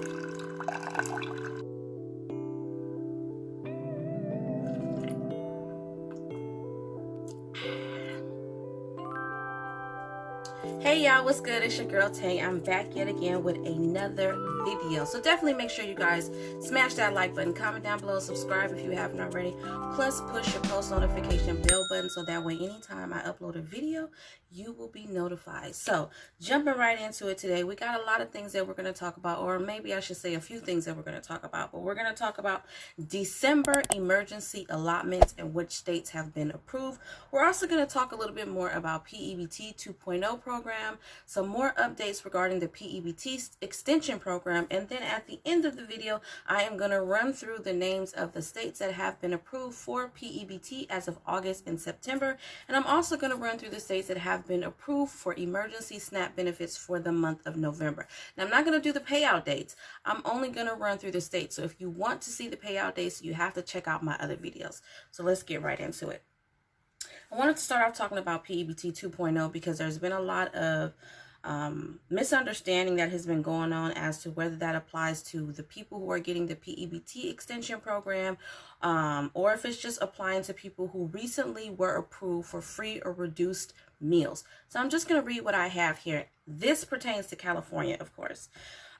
Hey y'all, what's good? It's your girl Tay. I'm back yet again with another video. So definitely make sure you guys smash that like button, comment down below, subscribe if you haven't already. Plus push your post notification bell button so that way anytime I upload a video, you will be notified. So jumping right into it today, we got a lot of things that we're going to talk about, or maybe I should say a few things that we're going to talk about. But we're going to talk about December emergency allotments and which states have been approved. We're also going to talk a little bit more about PEBT 2.0 program, some more updates regarding the PEBT extension program, and then at the end of the video, I am going to run through the names of the states that have been approved for PEBT as of August and September, and I'm also going to run through the states that have been approved for emergency SNAP benefits for the month of November. Now, I'm not going to do the payout dates. I'm only going to run through the states. So if you want to see the payout dates, you have to check out my other videos. So let's get right into it. I wanted to start off talking about PEBT 2.0 because there's been a lot of misunderstanding that has been going on as to whether that applies to the people who are getting the PEBT extension program, or if it's just applying to people who recently were approved for free or reduced meals. So I'm just going to read what I have here. This pertains to California, of course.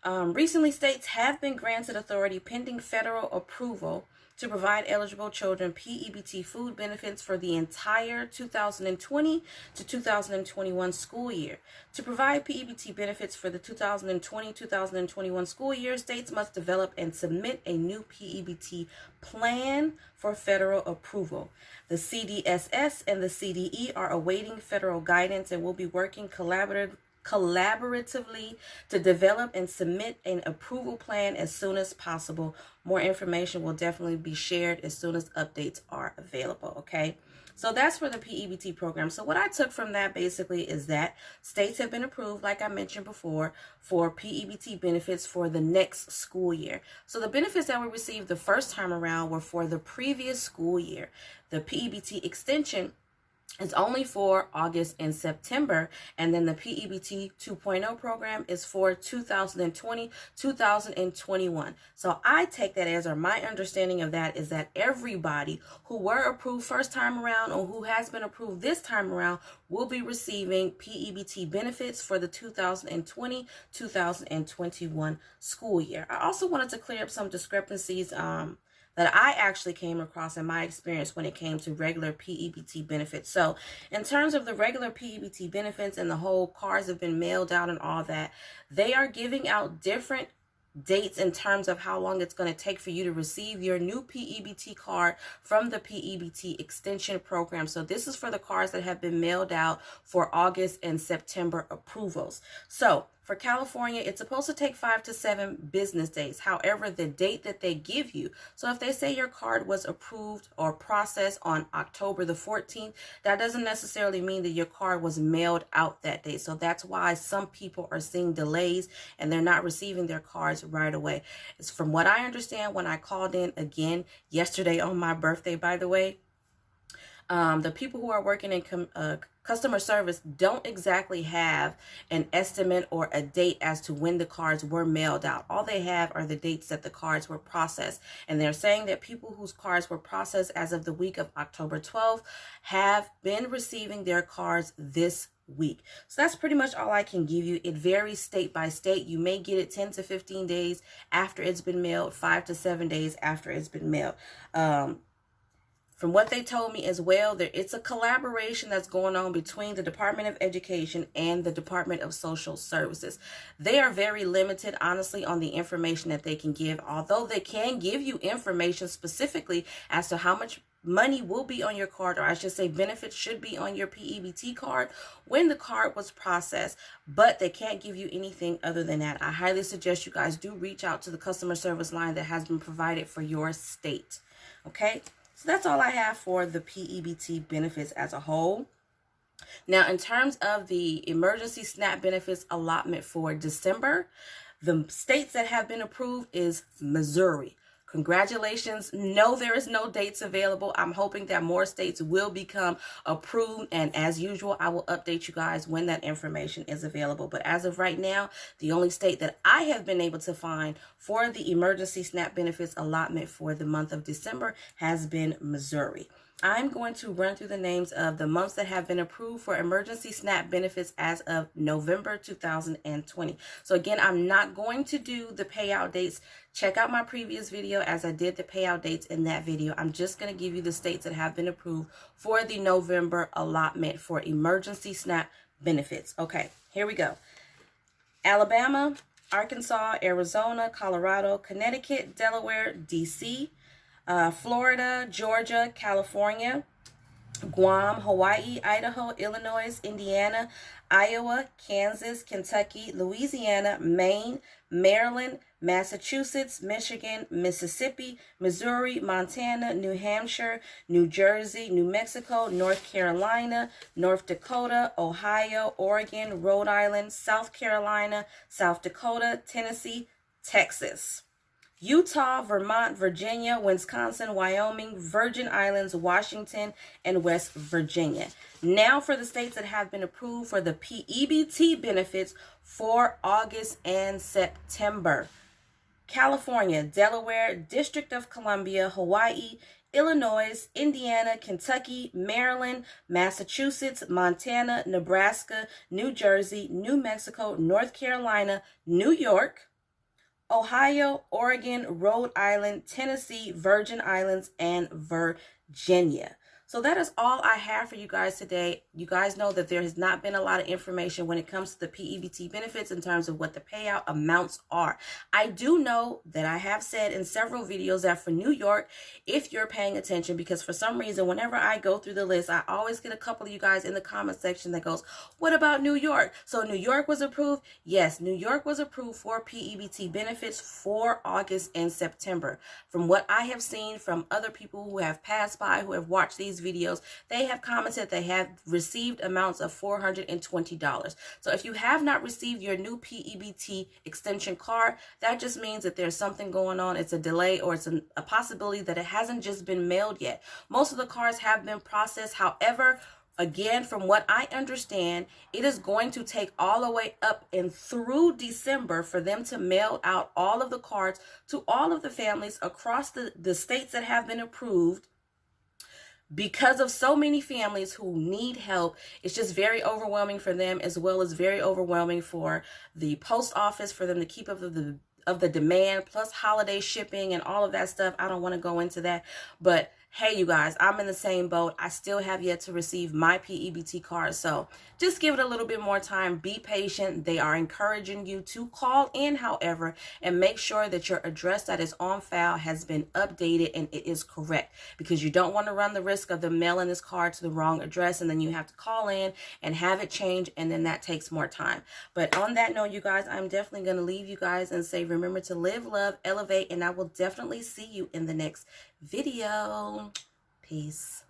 Recently, states have been granted authority pending federal approval to provide eligible children PEBT food benefits for the entire 2020 to 2021 school year. To provide PEBT benefits for the 2020-2021 school year, states must develop and submit a new PEBT plan for federal approval. The CDSS and the CDE are awaiting federal guidance and will be working collaboratively to develop and submit an approval plan as soon as possible. More information will definitely be shared as soon as updates are available, okay? So that's for the PEBT program. So what I took from that basically is that states have been approved, like I mentioned before, for PEBT benefits for the next school year. So the benefits that we received the first time around were for the previous school year. The PEBT extension is only for August and September, and then the PEBT 2.0 program is for 2020-2021. So I take that as, or my understanding of that is that everybody who were approved first time around or who has been approved this time around will be receiving PEBT benefits for the 2020-2021 school year. I also wanted to clear up some discrepancies that I actually came across in my experience when it came to regular PEBT benefits. So in terms of the regular PEBT benefits and the whole cards have been mailed out and all that, they are giving out different dates in terms of how long it's going to take for you to receive your new PEBT card from the PEBT extension program. So this is for the cards that have been mailed out for August and September approvals. So for California, it's supposed to take 5 to 7 business days. However, the date that they give you, so if they say your card was approved or processed on October the 14th, that doesn't necessarily mean that your card was mailed out that day. So that's why some people are seeing delays and they're not receiving their cards right away. It's from what I understand when I called in again yesterday on my birthday, by the way. The people who are working in customer service don't exactly have an estimate or a date as to when the cards were mailed out. All they have are the dates that the cards were processed. And they're saying that people whose cards were processed as of the week of October 12th have been receiving their cards this week. So that's pretty much all I can give you. It varies state by state. You may get it 10 to 15 days after it's been mailed, 5 to 7 days after it's been mailed. From what they told me as well, it's a collaboration that's going on between the Department of Education and the Department of Social Services. They are very limited, honestly, on the information that they can give, although they can give you information specifically as to how much money will be on your card, or I should say benefits should be on your PEBT card when the card was processed, but they can't give you anything other than that. I highly suggest you guys do reach out to the customer service line that has been provided for your state, okay? So that's all I have for the PEBT benefits as a whole. Now, in terms of the emergency SNAP benefits allotment for December, the states that have been approved is Missouri, Congratulations. No, there is no dates available. I'm hoping that more states will become approved. And as usual, I will update you guys when that information is available. But as of right now, the only state that I have been able to find for the emergency SNAP benefits allotment for the month of December has been Missouri. I'm going to run through the names of the months that have been approved for emergency SNAP benefits as of November 2020. So again, I'm not going to do the payout dates. Check out my previous video as I did the payout dates in that video. I'm just going to give you the states that have been approved for the November allotment for emergency SNAP benefits. Okay, here we go. Alabama, Arkansas, Arizona, Colorado, Connecticut, Delaware, DC, Florida, Georgia, California, Guam, Hawaii, Idaho, Illinois, Indiana, Iowa, Kansas, Kentucky, Louisiana, Maine, Maryland, Massachusetts, Michigan, Mississippi, Missouri, Montana, New Hampshire, New Jersey, New Mexico, North Carolina, North Dakota, Ohio, Oregon, Rhode Island, South Carolina, South Dakota, Tennessee, Texas, Utah, Vermont, Virginia, Wisconsin, Wyoming, Virgin Islands, Washington, and West Virginia. Now for the states that have been approved for the PEBT benefits for August and September. California, Delaware, District of Columbia, Hawaii, Illinois, Indiana, Kentucky, Maryland, Massachusetts, Montana, Nebraska, New Jersey, New Mexico, North Carolina, New York, Ohio, Oregon, Rhode Island, Tennessee, Virgin Islands, and Virginia. So that is all I have for you guys today. You guys know that there has not been a lot of information when it comes to the PEBT benefits in terms of what the payout amounts are. I do know that I have said in several videos that for New York, if you're paying attention, because for some reason, whenever I go through the list, I always get a couple of you guys in the comment section that goes, what about New York? So New York was approved? Yes, New York was approved for PEBT benefits for August and September. From what I have seen from other people who have passed by, who have watched these videos, they have commented they have received amounts of $420. So if you have not received your new PEBT extension card, that just means that there's something going on. It's a delay, or it's a possibility that it hasn't just been mailed yet. Most of the cards have been processed. However, again, from what I understand, it is going to take all the way up and through December for them to mail out all of the cards to all of the families across the states that have been approved. Because of so many families who need help, it's just very overwhelming for them, as well as very overwhelming for the post office, for them to keep up of the demand, plus holiday shipping and all of that stuff. I don't want to go into that, but hey, you guys, I'm in the same boat. I still have yet to receive my PEBT card. So just give it a little bit more time. Be patient. They are encouraging you to call in, however, and make sure that your address that is on file has been updated and it is correct, because you don't want to run the risk of them mailing this card to the wrong address and then you have to call in and have it changed, and then that takes more time. But on that note, you guys, I'm definitely going to leave you guys and say, remember to live, love, elevate, and I will definitely see you in the next video. Peace.